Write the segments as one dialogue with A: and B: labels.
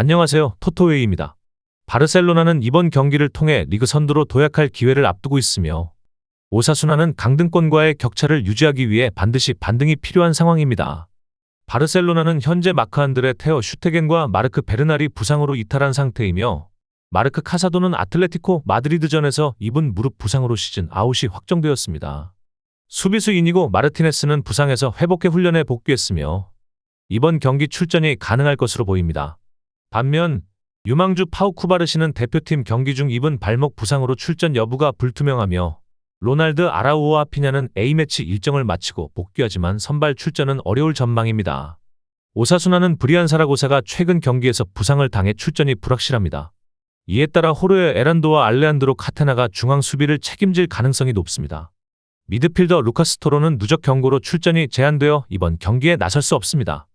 A: 안녕하세요. 토토웨이입니다. 바르셀로나는 이번 경기를 통해 리그 선두로 도약할 기회를 앞두고 있으며 오사수나는 강등권과의 격차를 유지하기 위해 반드시 반등이 필요한 상황입니다. 바르셀로나는 현재 마크안드레 테어 슈테겐과 마르크 베르날이 부상으로 이탈한 상태이며 마르크 카사도는 아틀레티코 마드리드전에서 입은 무릎 부상으로 시즌 아웃이 확정되었습니다. 수비수 이니고 마르티네스는 부상에서 회복해 훈련에 복귀했으며 이번 경기 출전이 가능할 것으로 보입니다. 반면 유망주 파우 쿠바르시는 대표팀 경기 중 입은 발목 부상으로 출전 여부가 불투명하며 로날드 아라우오와 피냐는 A매치 일정을 마치고 복귀하지만 선발 출전은 어려울 전망입니다. 오사수나는 브리안 사라고사가 최근 경기에서 부상을 당해 출전이 불확실합니다. 이에 따라 호르의 에란도와 알레한드로 카테나가 중앙 수비를 책임질 가능성이 높습니다. 미드필더 루카스 토로는 누적 경고로 출전이 제한되어 이번 경기에 나설 수 없습니다.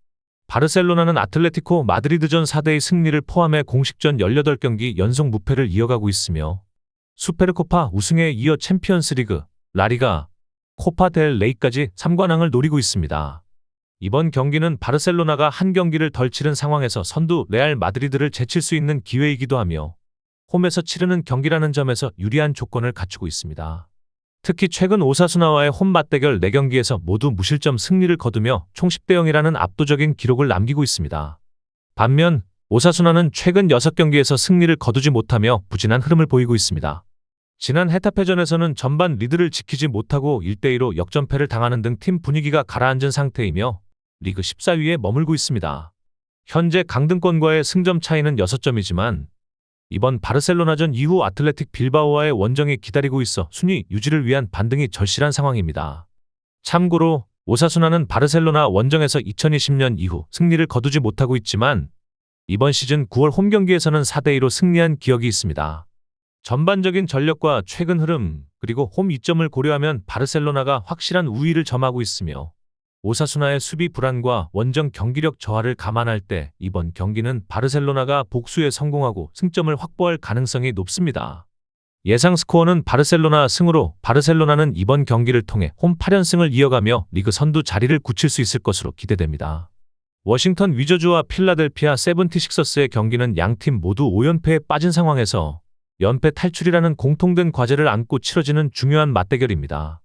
A: 바르셀로나는 아틀레티코 마드리드전 4대2 승리를 포함해 공식전 18경기 연속 무패를 이어가고 있으며 수페르코파 우승에 이어 챔피언스리그, 라리가, 코파 델 레이까지 3관왕을 노리고 있습니다. 이번 경기는 바르셀로나가 한 경기를 덜 치른 상황에서 선두 레알 마드리드를 제칠 수 있는 기회이기도 하며 홈에서 치르는 경기라는 점에서 유리한 조건을 갖추고 있습니다. 특히 최근 오사수나와의 홈 맞대결 4경기에서 모두 무실점 승리를 거두며 총 10대 0이라는 압도적인 기록을 남기고 있습니다. 반면 오사수나는 최근 6경기에서 승리를 거두지 못하며 부진한 흐름을 보이고 있습니다. 지난 헤타페전에서는 전반 리드를 지키지 못하고 1대2로 역전패를 당하는 등 팀 분위기가 가라앉은 상태이며 리그 14위에 머물고 있습니다. 현재 강등권과의 승점 차이는 6점이지만 이번 바르셀로나전 이후 아틀레틱 빌바오와의 원정이 기다리고 있어 순위 유지를 위한 반등이 절실한 상황입니다. 참고로 오사수나는 바르셀로나 원정에서 2020년 이후 승리를 거두지 못하고 있지만 이번 시즌 9월 홈경기에서는 4대2로 승리한 기억이 있습니다. 전반적인 전력과 최근 흐름 그리고 홈 이점을 고려하면 바르셀로나가 확실한 우위를 점하고 있으며 오사수나의 수비 불안과 원정 경기력 저하를 감안할 때 이번 경기는 바르셀로나가 복수에 성공하고 승점을 확보할 가능성이 높습니다. 예상 스코어는 바르셀로나 승으로 바르셀로나는 이번 경기를 통해 홈 8연승을 이어가며 리그 선두 자리를 굳힐 수 있을 것으로 기대됩니다. 워싱턴 위저즈와 필라델피아 세븐티식서스의 경기는 양팀 모두 5연패에 빠진 상황에서 연패 탈출이라는 공통된 과제를 안고 치러지는 중요한 맞대결입니다.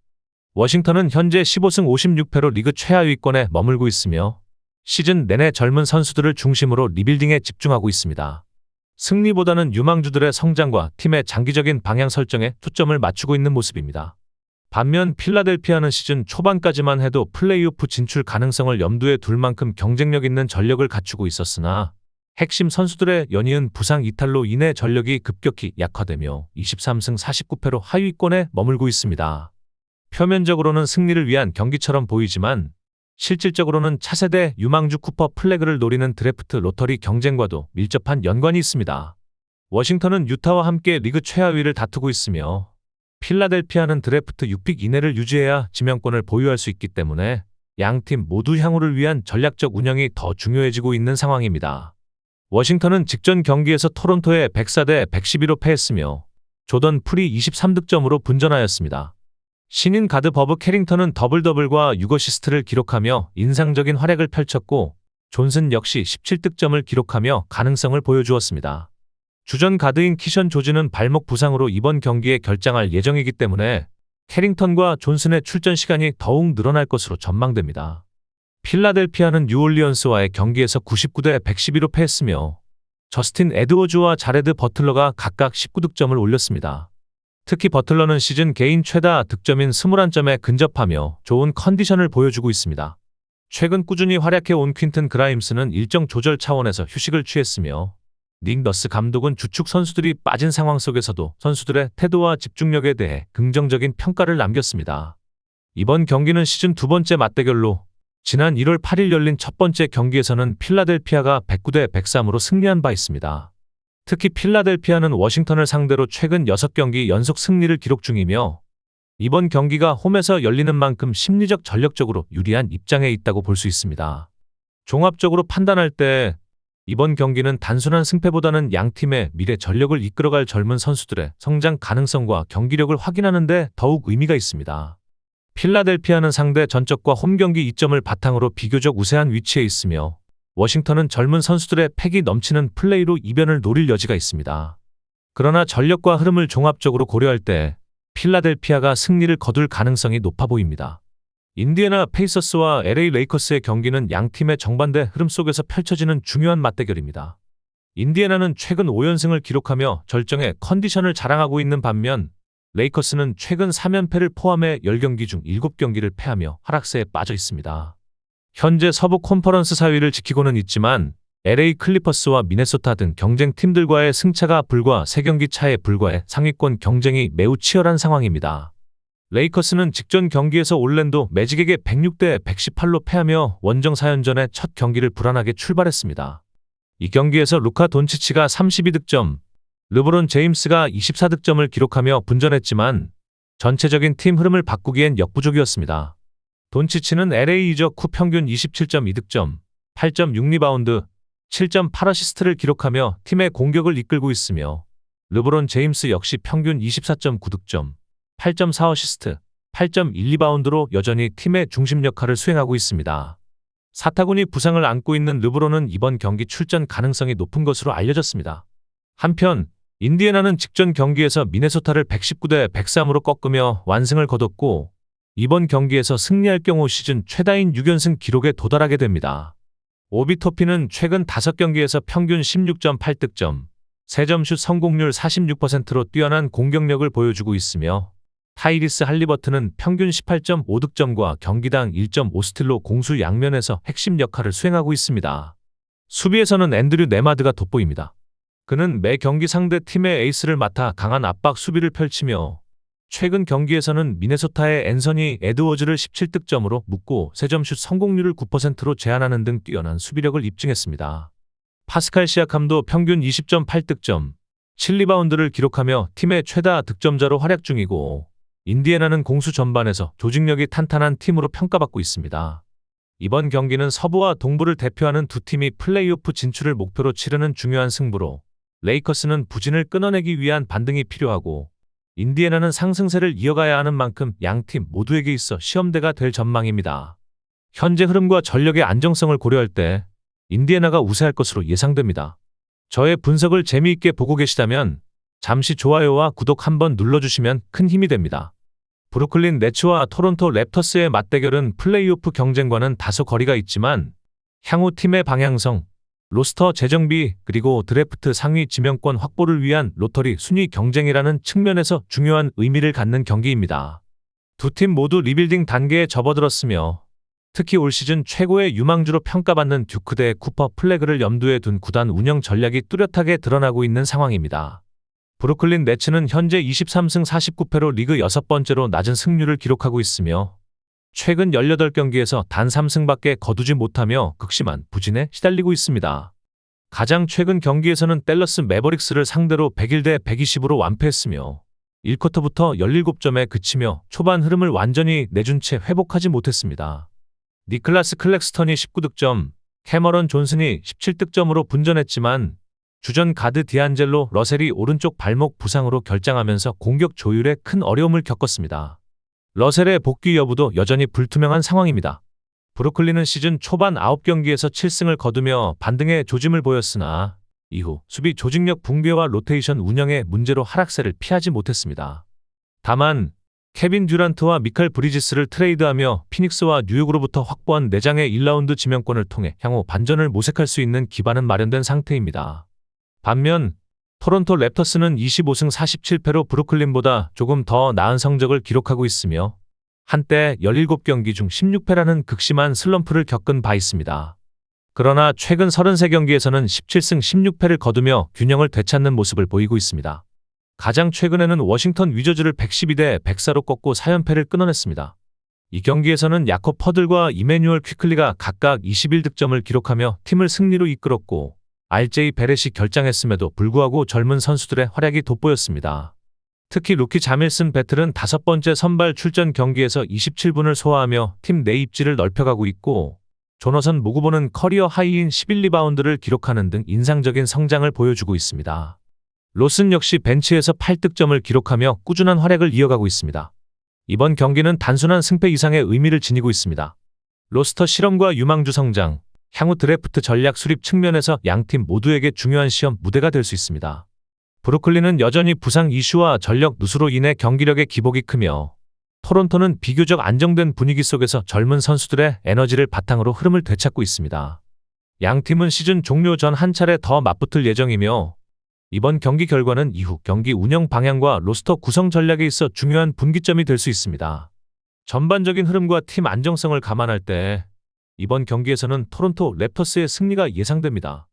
A: 워싱턴은 현재 15승 56패로 리그 최하위권에 머물고 있으며 시즌 내내 젊은 선수들을 중심으로 리빌딩에 집중하고 있습니다. 승리보다는 유망주들의 성장과 팀의 장기적인 방향 설정에 초점을 맞추고 있는 모습입니다. 반면 필라델피아는 시즌 초반까지만 해도 플레이오프 진출 가능성을 염두에 둘 만큼 경쟁력 있는 전력을 갖추고 있었으나 핵심 선수들의 연이은 부상 이탈로 인해 전력이 급격히 약화되며 23승 49패로 하위권에 머물고 있습니다. 표면적으로는 승리를 위한 경기처럼 보이지만 실질적으로는 차세대 유망주 쿠퍼 플래그를 노리는 드래프트 로터리 경쟁과도 밀접한 연관이 있습니다. 워싱턴은 유타와 함께 리그 최하위를 다투고 있으며 필라델피아는 드래프트 6픽 이내를 유지해야 지명권을 보유할 수 있기 때문에 양팀 모두 향후를 위한 전략적 운영이 더 중요해지고 있는 상황입니다. 워싱턴은 직전 경기에서 토론토에 104대 112로 패했으며 조던 풀이 23득점으로 분전하였습니다. 신인 가드 버브 캐링턴은 더블더블과 6어시스트를 기록하며 인상적인 활약을 펼쳤고 존슨 역시 17득점을 기록하며 가능성을 보여주었습니다. 주전 가드인 키션 조지는 발목 부상으로 이번 경기에 결장할 예정이기 때문에 캐링턴과 존슨의 출전 시간이 더욱 늘어날 것으로 전망됩니다. 필라델피아는 뉴올리언스와의 경기에서 99대 112로 패했으며 저스틴 에드워즈와 자레드 버틀러가 각각 19득점을 올렸습니다. 특히 버틀러는 시즌 개인 최다 득점인 21점에 근접하며 좋은 컨디션을 보여주고 있습니다. 최근 꾸준히 활약해온 퀸튼 그라임스는 일정 조절 차원에서 휴식을 취했으며 닉 너스 감독은 주축 선수들이 빠진 상황 속에서도 선수들의 태도와 집중력에 대해 긍정적인 평가를 남겼습니다. 이번 경기는 시즌 두 번째 맞대결로 지난 1월 8일 열린 첫 번째 경기에서는 필라델피아가 109대 103으로 승리한 바 있습니다. 특히 필라델피아는 워싱턴을 상대로 최근 6경기 연속 승리를 기록 중이며 이번 경기가 홈에서 열리는 만큼 심리적 전력적으로 유리한 입장에 있다고 볼 수 있습니다. 종합적으로 판단할 때 이번 경기는 단순한 승패보다는 양팀의 미래 전력을 이끌어갈 젊은 선수들의 성장 가능성과 경기력을 확인하는 데 더욱 의미가 있습니다. 필라델피아는 상대 전적과 홈 경기 이점을 바탕으로 비교적 우세한 위치에 있으며 워싱턴은 젊은 선수들의 패기 넘치는 플레이로 이변을 노릴 여지가 있습니다. 그러나 전력과 흐름을 종합적으로 고려할 때 필라델피아가 승리를 거둘 가능성이 높아 보입니다. 인디애나 페이서스와 LA 레이커스의 경기는 양 팀의 정반대 흐름 속에서 펼쳐지는 중요한 맞대결입니다. 인디애나는 최근 5연승을 기록하며 절정의 컨디션을 자랑하고 있는 반면 레이커스는 최근 3연패를 포함해 10경기 중 7경기를 패하며 하락세에 빠져 있습니다. 현재 서부 컨퍼런스 4위를 지키고는 있지만 LA 클리퍼스와 미네소타 등 경쟁팀들과의 승차가 불과 3경기 차에 불과해 상위권 경쟁이 매우 치열한 상황입니다. 레이커스는 직전 경기에서 올랜도 매직에게 106대 118로 패하며 원정 4연전의 첫 경기를 불안하게 출발했습니다. 이 경기에서 루카 돈치치가 32득점, 르브론 제임스가 24득점을 기록하며 분전했지만 전체적인 팀 흐름을 바꾸기엔 역부족이었습니다. 돈치치는 LA 이적 후 평균 27.2득점, 8.6리바운드, 7.8어시스트를 기록하며 팀의 공격을 이끌고 있으며 르브론 제임스 역시 평균 24.9득점, 8.4어시스트, 8.1리바운드로 여전히 팀의 중심 역할을 수행하고 있습니다. 사타구니 부상을 안고 있는 르브론은 이번 경기 출전 가능성이 높은 것으로 알려졌습니다. 한편 인디애나는 직전 경기에서 미네소타를 119대 103으로 꺾으며 완승을 거뒀고 이번 경기에서 승리할 경우 시즌 최다인 6연승 기록에 도달하게 됩니다. 오비토피는 최근 5경기에서 평균 16.8득점, 3점슛 성공률 46%로 뛰어난 공격력을 보여주고 있으며 타이리스 할리버튼은 평균 18.5득점과 경기당 1.5스틸로 공수 양면에서 핵심 역할을 수행하고 있습니다. 수비에서는 앤드류 네마드가 돋보입니다. 그는 매 경기 상대 팀의 에이스를 맡아 강한 압박 수비를 펼치며 최근 경기에서는 미네소타의 앤서니 에드워즈를 17득점으로 묶고 3점슛 성공률을 9%로 제한하는 등 뛰어난 수비력을 입증했습니다. 파스칼 시아캄도 평균 20.8득점, 7리바운드를 기록하며 팀의 최다 득점자로 활약 중이고 인디애나는 공수 전반에서 조직력이 탄탄한 팀으로 평가받고 있습니다. 이번 경기는 서부와 동부를 대표하는 두 팀이 플레이오프 진출을 목표로 치르는 중요한 승부로 레이커스는 부진을 끊어내기 위한 반등이 필요하고 인디애나는 상승세를 이어가야 하는 만큼 양팀 모두에게 있어 시험대가 될 전망입니다. 현재 흐름과 전력의 안정성을 고려할 때 인디애나가 우세할 것으로 예상됩니다. 저의 분석을 재미있게 보고 계시다면 잠시 좋아요와 구독 한번 눌러주시면 큰 힘이 됩니다. 브루클린 네츠와 토론토 랩터스의 맞대결은 플레이오프 경쟁과는 다소 거리가 있지만 향후 팀의 방향성, 로스터 재정비 그리고 드래프트 상위 지명권 확보를 위한 로터리 순위 경쟁이라는 측면에서 중요한 의미를 갖는 경기입니다. 두 팀 모두 리빌딩 단계에 접어들었으며 특히 올 시즌 최고의 유망주로 평가받는 듀크 대 쿠퍼 플래그를 염두에 둔 구단 운영 전략이 뚜렷하게 드러나고 있는 상황입니다. 브루클린 네츠는 현재 23승 49패로 리그 6번째로 낮은 승률을 기록하고 있으며 최근 18경기에서 단 3승밖에 거두지 못하며 극심한 부진에 시달리고 있습니다. 가장 최근 경기에서는 댈러스 매버릭스를 상대로 101대 120으로 완패했으며 1쿼터부터 17점에 그치며 초반 흐름을 완전히 내준 채 회복하지 못했습니다. 니클라스 클렉스턴이 19득점, 캐머런 존슨이 17득점으로 분전했지만 주전 가드 디안젤로 러셀이 오른쪽 발목 부상으로 결장하면서 공격 조율에 큰 어려움을 겪었습니다. 러셀의 복귀 여부도 여전히 불투명한 상황입니다. 브루클린은 시즌 초반 9경기에서 7승을 거두며 반등의 조짐을 보였으나 이후 수비 조직력 붕괴와 로테이션 운영의 문제로 하락세를 피하지 못했습니다. 다만 케빈 듀란트와 미칼 브리지스를 트레이드하며 피닉스와 뉴욕으로부터 확보한 4장의 1라운드 지명권을 통해 향후 반전을 모색할 수 있는 기반은 마련된 상태입니다. 반면 토론토 랩터스는 25승 47패로 브루클린보다 조금 더 나은 성적을 기록하고 있으며 한때 17경기 중 16패라는 극심한 슬럼프를 겪은 바 있습니다. 그러나 최근 33경기에서는 17승 16패를 거두며 균형을 되찾는 모습을 보이고 있습니다. 가장 최근에는 워싱턴 위저즈를 112대 104로 꺾고 4연패를 끊어냈습니다. 이 경기에서는 야콥 퍼들과 이매뉴얼 퀴클리가 각각 21득점을 기록하며 팀을 승리로 이끌었고 RJ 베렛이 결장했음에도 불구하고 젊은 선수들의 활약이 돋보였습니다. 특히 루키 자밀슨 배틀은 5번째 선발 출전 경기에서 27분을 소화하며 팀 내 입지를 넓혀가고 있고 조너선 무구보는 커리어 하이인 11리바운드를 기록하는 등 인상적인 성장을 보여주고 있습니다. 로슨 역시 벤치에서 8득점을 기록하며 꾸준한 활약을 이어가고 있습니다. 이번 경기는 단순한 승패 이상의 의미를 지니고 있습니다. 로스터 실험과 유망주 성장, 향후 드래프트 전략 수립 측면에서 양팀 모두에게 중요한 시험 무대가 될 수 있습니다. 브루클린은 여전히 부상 이슈와 전력 누수로 인해 경기력의 기복이 크며 토론토는 비교적 안정된 분위기 속에서 젊은 선수들의 에너지를 바탕으로 흐름을 되찾고 있습니다. 양 팀은 시즌 종료 전 한 차례 더 맞붙을 예정이며 이번 경기 결과는 이후 경기 운영 방향과 로스터 구성 전략에 있어 중요한 분기점이 될 수 있습니다. 전반적인 흐름과 팀 안정성을 감안할 때 이번 경기에서는 토론토 랩터스의 승리가 예상됩니다.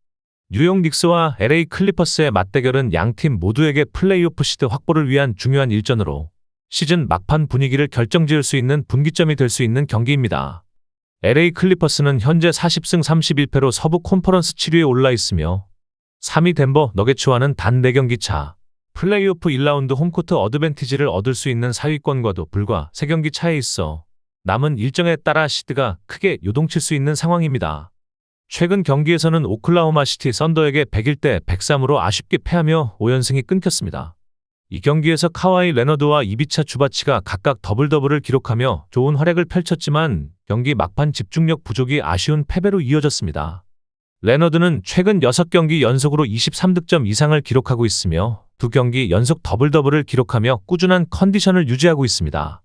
A: 뉴욕 닉스와 LA 클리퍼스의 맞대결은 양팀 모두에게 플레이오프 시드 확보를 위한 중요한 일전으로 시즌 막판 분위기를 결정지을 수 있는 분기점이 될 수 있는 경기입니다. LA 클리퍼스는 현재 40승 31패로 서부 컨퍼런스 7위에 올라 있으며 3위 덴버 너게츠와는 단 4경기 차, 플레이오프 1라운드 홈코트 어드밴티지를 얻을 수 있는 4위권과도 불과 3경기 차에 있어 남은 일정에 따라 시드가 크게 요동칠 수 있는 상황입니다. 최근 경기에서는 오클라호마 시티 썬더에게 101대 103으로 아쉽게 패하며 5연승이 끊겼습니다. 이 경기에서 카와이 레너드와 이비차 주바치가 각각 더블더블을 기록하며 좋은 활약을 펼쳤지만 경기 막판 집중력 부족이 아쉬운 패배로 이어졌습니다. 레너드는 최근 6경기 연속으로 23득점 이상을 기록하고 있으며 2경기 연속 더블더블을 기록하며 꾸준한 컨디션을 유지하고 있습니다.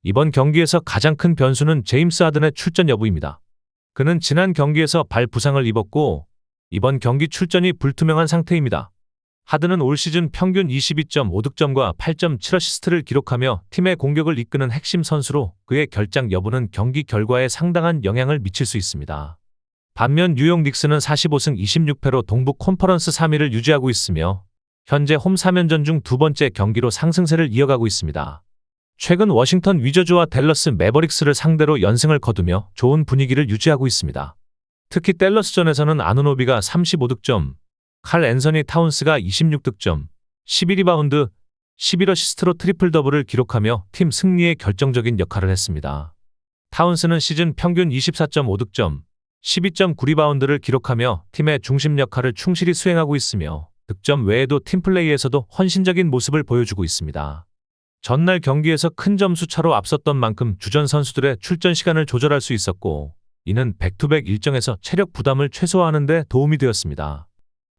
A: 이번 경기에서 가장 큰 변수는 제임스 하든의 출전 여부입니다. 그는 지난 경기에서 발 부상을 입었고 이번 경기 출전이 불투명한 상태입니다. 하든은 올 시즌 평균 22.5득점과 8.7어시스트를 기록하며 팀의 공격을 이끄는 핵심 선수로 그의 결장 여부는 경기 결과에 상당한 영향을 미칠 수 있습니다. 반면 뉴욕 닉스는 45승 26패로 동부 컨퍼런스 3위를 유지하고 있으며 현재 홈 3연전 중 두 번째 경기로 상승세를 이어가고 있습니다. 최근 워싱턴 위저즈와 댈러스 매버릭스를 상대로 연승을 거두며 좋은 분위기를 유지하고 있습니다. 특히 댈러스전에서는 아누노비가 35득점, 칼 앤서니 타운스가 26득점, 11리바운드, 11어시스트로 트리플 더블을 기록하며 팀 승리에 결정적인 역할을 했습니다. 타운스는 시즌 평균 24.5득점, 12.9리바운드를 기록하며 팀의 중심 역할을 충실히 수행하고 있으며 득점 외에도 팀플레이에서도 헌신적인 모습을 보여주고 있습니다. 전날 경기에서 큰 점수 차로 앞섰던 만큼 주전 선수들의 출전 시간을 조절할 수 있었고 이는 백투백 일정에서 체력 부담을 최소화하는 데 도움이 되었습니다.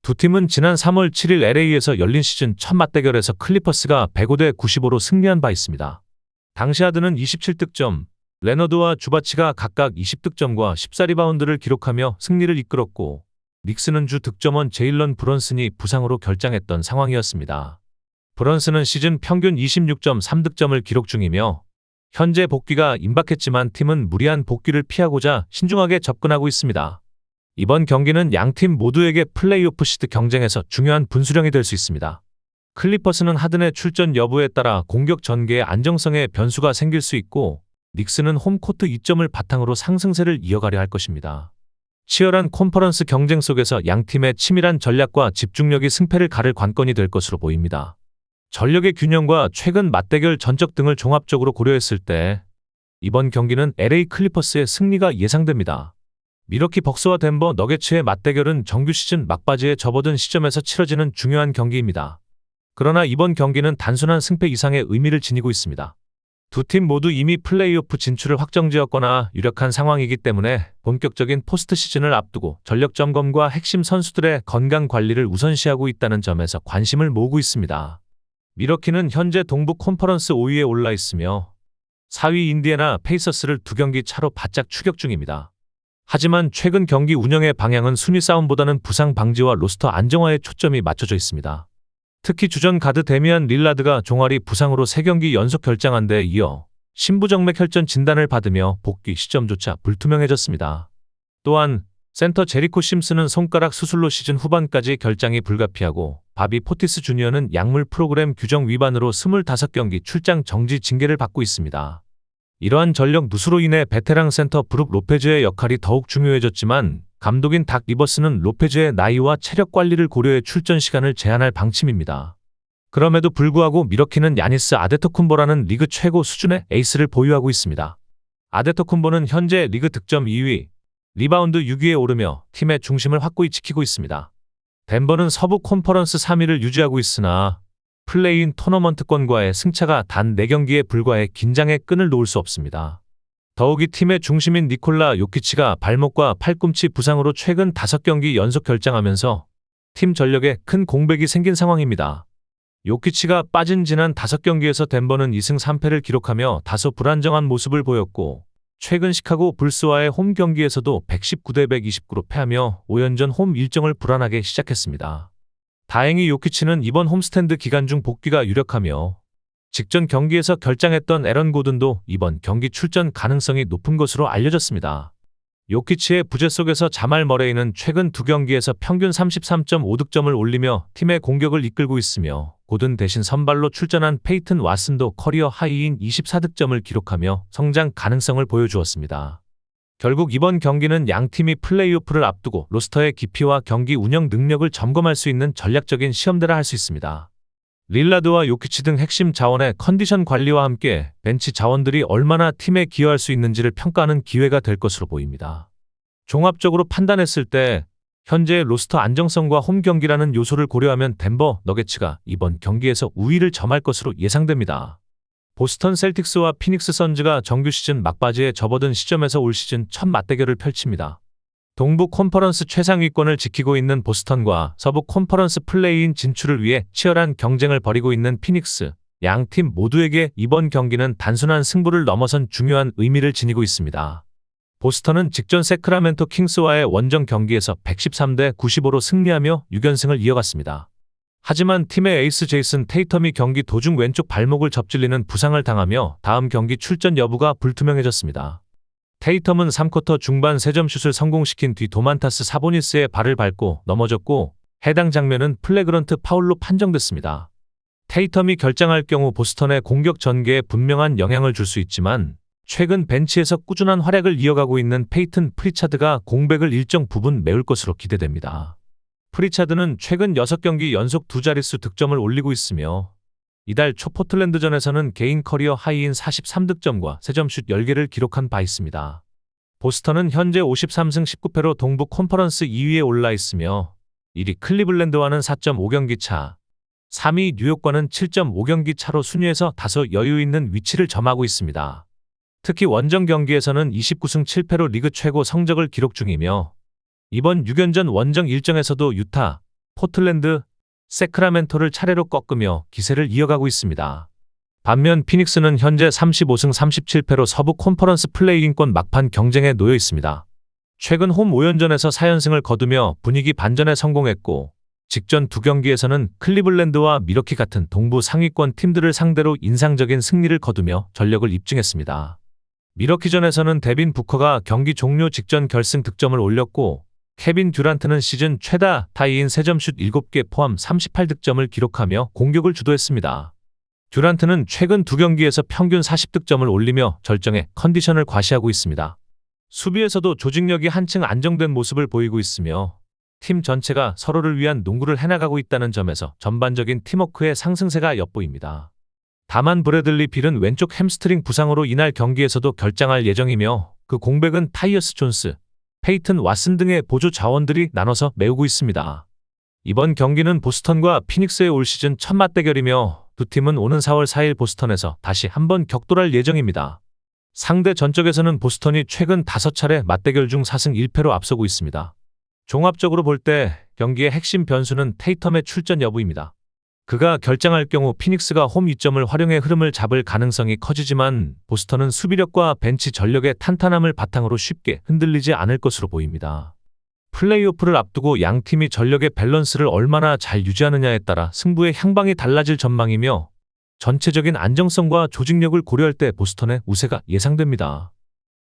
A: 두 팀은 지난 3월 7일 LA에서 열린 시즌 첫 맞대결에서 클리퍼스가 105대 95로 승리한 바 있습니다. 당시 하든은 27득점, 레너드와 주바치가 각각 20득점과 14리바운드를 기록하며 승리를 이끌었고 닉스는 주 득점원 제일런 브런슨이 부상으로 결장했던 상황이었습니다. 브런슨은 시즌 평균 26.3득점을 기록 중이며 현재 복귀가 임박했지만 팀은 무리한 복귀를 피하고자 신중하게 접근하고 있습니다. 이번 경기는 양팀 모두에게 플레이오프 시드 경쟁에서 중요한 분수령이 될 수 있습니다. 클리퍼스는 하든의 출전 여부에 따라 공격 전개의 안정성에 변수가 생길 수 있고 닉스는 홈코트 이점을 바탕으로 상승세를 이어가려 할 것입니다. 치열한 컨퍼런스 경쟁 속에서 양팀의 치밀한 전략과 집중력이 승패를 가를 관건이 될 것으로 보입니다. 전력의 균형과 최근 맞대결 전적 등을 종합적으로 고려했을 때 이번 경기는 LA 클리퍼스의 승리가 예상됩니다. 미러키 벅스와 덴버 너게츠의 맞대결은 정규 시즌 막바지에 접어든 시점에서 치러지는 중요한 경기입니다. 그러나 이번 경기는 단순한 승패 이상의 의미를 지니고 있습니다. 두 팀 모두 이미 플레이오프 진출을 확정지었거나 유력한 상황이기 때문에 본격적인 포스트 시즌을 앞두고 전력 점검과 핵심 선수들의 건강 관리를 우선시하고 있다는 점에서 관심을 모으고 있습니다. 미러키는 현재 동부 컨퍼런스 5위에 올라 있으며 4위 인디애나 페이서스를 2경기 차로 바짝 추격 중입니다. 하지만 최근 경기 운영의 방향은 순위 싸움보다는 부상 방지와 로스터 안정화에 초점이 맞춰져 있습니다. 특히 주전 가드 데미안 릴라드가 종아리 부상으로 3경기 연속 결장한 데 이어 심부정맥 혈전 진단을 받으며 복귀 시점조차 불투명해졌습니다. 또한 센터 제리코 심스는 손가락 수술로 시즌 후반까지 결장이 불가피하고 바비 포티스 주니어는 약물 프로그램 규정 위반으로 25경기 출장 정지 징계를 받고 있습니다. 이러한 전력 누수로 인해 베테랑 센터 브룩 로페즈의 역할이 더욱 중요해졌지만 감독인 닥 리버스는 로페즈의 나이와 체력 관리를 고려해 출전 시간을 제한할 방침입니다. 그럼에도 불구하고 미러키는 야니스 아데토쿤보라는 리그 최고 수준의 에이스를 보유하고 있습니다. 아데토쿤보는 현재 리그 득점 2위, 리바운드 6위에 오르며 팀의 중심을 확고히 지키고 있습니다. 덴버는 서부 컨퍼런스 3위를 유지하고 있으나 플레이인 토너먼트권과의 승차가 단 4경기에 불과해 긴장의 끈을 놓을 수 없습니다. 더욱이 팀의 중심인 니콜라 요키치가 발목과 팔꿈치 부상으로 최근 5경기 연속 결장하면서 팀 전력에 큰 공백이 생긴 상황입니다. 요키치가 빠진 지난 5경기에서 덴버는 2승 3패를 기록하며 다소 불안정한 모습을 보였고 최근 시카고 불스와의 홈 경기에서도 119대 129로 패하며 5연전 홈 일정을 불안하게 시작했습니다. 다행히 요키치는 이번 홈스탠드 기간 중 복귀가 유력하며 직전 경기에서 결장했던 에런 고든도 이번 경기 출전 가능성이 높은 것으로 알려졌습니다. 요키치의 부재 속에서 자말 머레이는 최근 2경기에서 평균 33.5득점을 올리며 팀의 공격을 이끌고 있으며 고든 대신 선발로 출전한 페이튼 왓슨도 커리어 하이인 24득점을 기록하며 성장 가능성을 보여주었습니다. 결국 이번 경기는 양 팀이 플레이오프를 앞두고 로스터의 깊이와 경기 운영 능력을 점검할 수 있는 전략적인 시험대라 할 수 있습니다. 릴라드와 요키치 등 핵심 자원의 컨디션 관리와 함께 벤치 자원들이 얼마나 팀에 기여할 수 있는지를 평가하는 기회가 될 것으로 보입니다. 종합적으로 판단했을 때 현재의 로스터 안정성과 홈 경기라는 요소를 고려하면 덴버 너게츠가 이번 경기에서 우위를 점할 것으로 예상됩니다. 보스턴 셀틱스와 피닉스 선즈가 정규 시즌 막바지에 접어든 시점에서 올 시즌 첫 맞대결을 펼칩니다. 동부 컨퍼런스 최상위권을 지키고 있는 보스턴과 서부 컨퍼런스 플레이인 진출을 위해 치열한 경쟁을 벌이고 있는 피닉스, 양 팀 모두에게 이번 경기는 단순한 승부를 넘어선 중요한 의미를 지니고 있습니다. 보스턴은 직전 세크라멘토 킹스와의 원정 경기에서 113대 95로 승리하며 6연승을 이어갔습니다. 하지만 팀의 에이스 제이슨 테이텀이 경기 도중 왼쪽 발목을 접질리는 부상을 당하며 다음 경기 출전 여부가 불투명해졌습니다. 테이텀은 3쿼터 중반 3점 슛을 성공시킨 뒤 도만타스 사보니스의 발을 밟고 넘어졌고 해당 장면은 플래그런트 파울로 판정됐습니다. 테이텀이 결장할 경우 보스턴의 공격 전개에 분명한 영향을 줄 수 있지만 최근 벤치에서 꾸준한 활약을 이어가고 있는 페이튼 프리차드가 공백을 일정 부분 메울 것으로 기대됩니다. 프리차드는 최근 6경기 연속 2자릿수 득점을 올리고 있으며 이달 초 포틀랜드전에서는 개인 커리어 하이인 43득점과 3점슛 10개를 기록한 바 있습니다. 보스턴은 현재 53승 19패로 동부 컨퍼런스 2위에 올라 있으며 1위 클리블랜드와는 4.5경기 차, 3위 뉴욕과는 7.5경기 차로 순위에서 다소 여유 있는 위치를 점하고 있습니다. 특히 원정 경기에서는 29승 7패로 리그 최고 성적을 기록 중이며 이번 6연전 원정 일정에서도 유타, 포틀랜드, 세크라멘토를 차례로 꺾으며 기세를 이어가고 있습니다. 반면 피닉스는 현재 35승 37패로 서부 컨퍼런스 플레이인권 막판 경쟁에 놓여 있습니다. 최근 홈 5연전에서 4연승을 거두며 분위기 반전에 성공했고 직전 2경기에서는 클리블랜드와 미러키 같은 동부 상위권 팀들을 상대로 인상적인 승리를 거두며 전력을 입증했습니다. 미러키전에서는 데빈 부커가 경기 종료 직전 결승 득점을 올렸고 케빈 듀란트는 시즌 최다 타이인 3점슛 7개 포함 38득점을 기록하며 공격을 주도했습니다. 듀란트는 최근 2경기에서 평균 40득점을 올리며 절정의 컨디션을 과시하고 있습니다. 수비에서도 조직력이 한층 안정된 모습을 보이고 있으며 팀 전체가 서로를 위한 농구를 해나가고 있다는 점에서 전반적인 팀워크의 상승세가 엿보입니다. 다만 브래들리 빌은 왼쪽 햄스트링 부상으로 이날 경기에서도 결장할 예정이며 그 공백은 타이어스 존스, 페이튼 왓슨 등의 보조 자원들이 나눠서 메우고 있습니다. 이번 경기는 보스턴과 피닉스의 올 시즌 첫 맞대결이며 두 팀은 오는 4월 4일 보스턴에서 다시 한번 격돌할 예정입니다. 상대 전적에서는 보스턴이 최근 5차례 맞대결 중 4승 1패로 앞서고 있습니다. 종합적으로 볼 때 경기의 핵심 변수는 테이텀의 출전 여부입니다. 그가 결장할 경우 피닉스가 홈 이점을 활용해 흐름을 잡을 가능성이 커지지만 보스턴은 수비력과 벤치 전력의 탄탄함을 바탕으로 쉽게 흔들리지 않을 것으로 보입니다. 플레이오프를 앞두고 양 팀이 전력의 밸런스를 얼마나 잘 유지하느냐에 따라 승부의 향방이 달라질 전망이며 전체적인 안정성과 조직력을 고려할 때 보스턴의 우세가 예상됩니다.